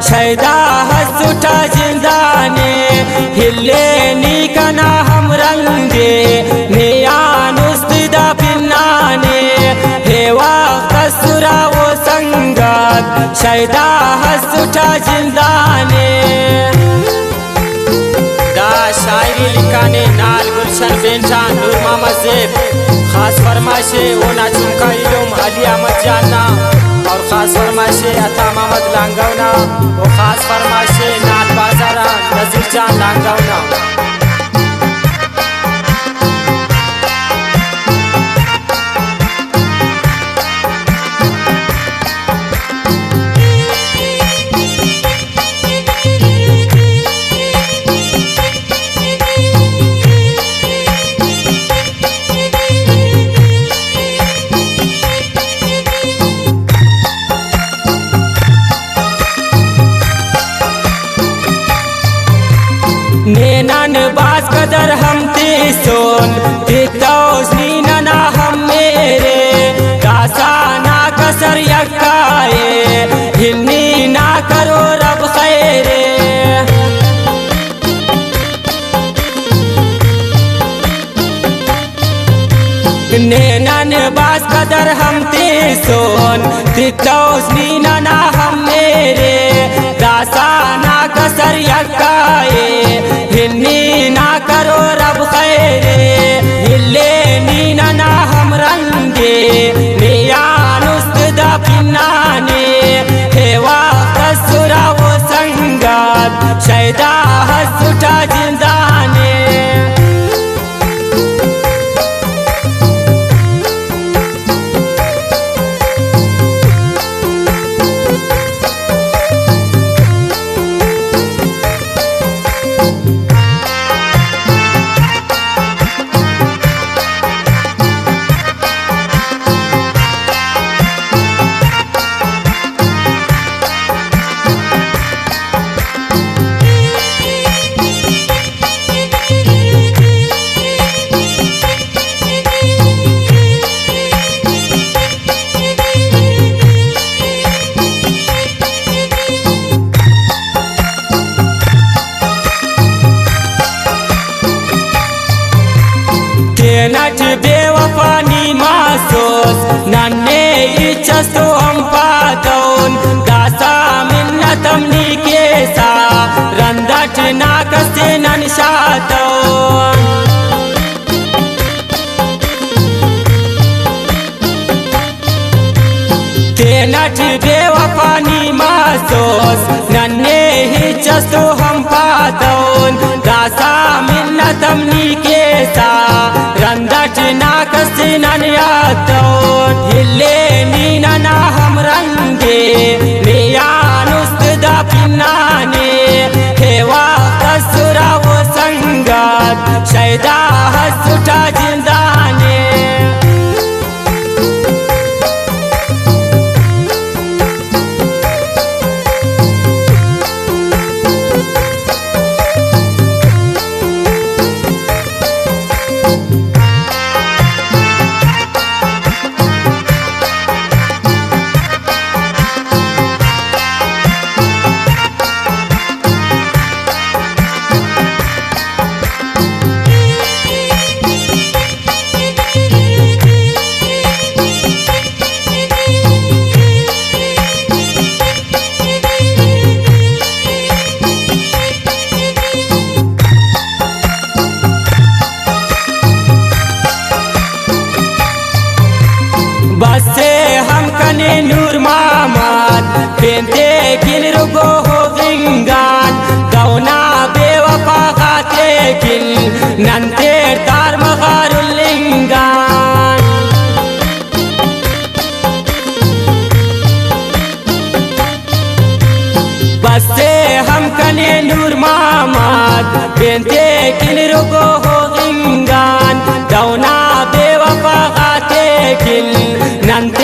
शैदा हसुटा जिंदाने हिले निकना हम रंगे नियानुस्तिदा पिन्नाने हेवा कसुरा वो संगत शैदा हसुटा जिंदाने दा शायरी लिखाने नाल गुलशन बेंचा नूर मोहम्मद ज़ेब खास फरमाइशे ओना चुमका इलम अली अहमद जाना और खास फरमाइशे अता मोहम्मद लांगवना और खास फरमाइशे नाल बाजारा नजीर जान लांगवना। नेनन बास कदर हम सोन दितौसनी नना हम मेरे दासा ना कसर यकाए हिन्नी ना करो रब खैरे नेनन बास कदर हम सोन दितौसनी नना हम मेरे दासा ना कसर यकाए हिन्नी ना करो रब खैरे हिले नीना ना हम रंगे नियानुस्तिदा पिन्नाने हेवा कसुरा वो संगत शैदा हसुटा जिंदाने। नट बेवफानी मासोस नन्ने इच्छस्तो हम पातौन दासा मिन्नतम निकेसा रंदट नाकसे ननशातौन नट बेवफानी मासोस नन्ने इच्छस्तो हम पातौन दासा मिन्नतम निकेसा रंदट नाकसे ननयातौन हिले नीना ना हम रंगे नियानुस्तिदा पिन्नाने हेवा कसुरा वो संगत शैदा हसुटा जिंदाने। बसे हम कने नूर मोहम्मद बेंते किन रुगो हो विंगान गौना बेवफा खाते किन नंते तार मगारुल लिंगान बसे हम कने नूर मोहम्मद बेंते किन रुगो हो विंगान गौना बेवफा खाते किन नंते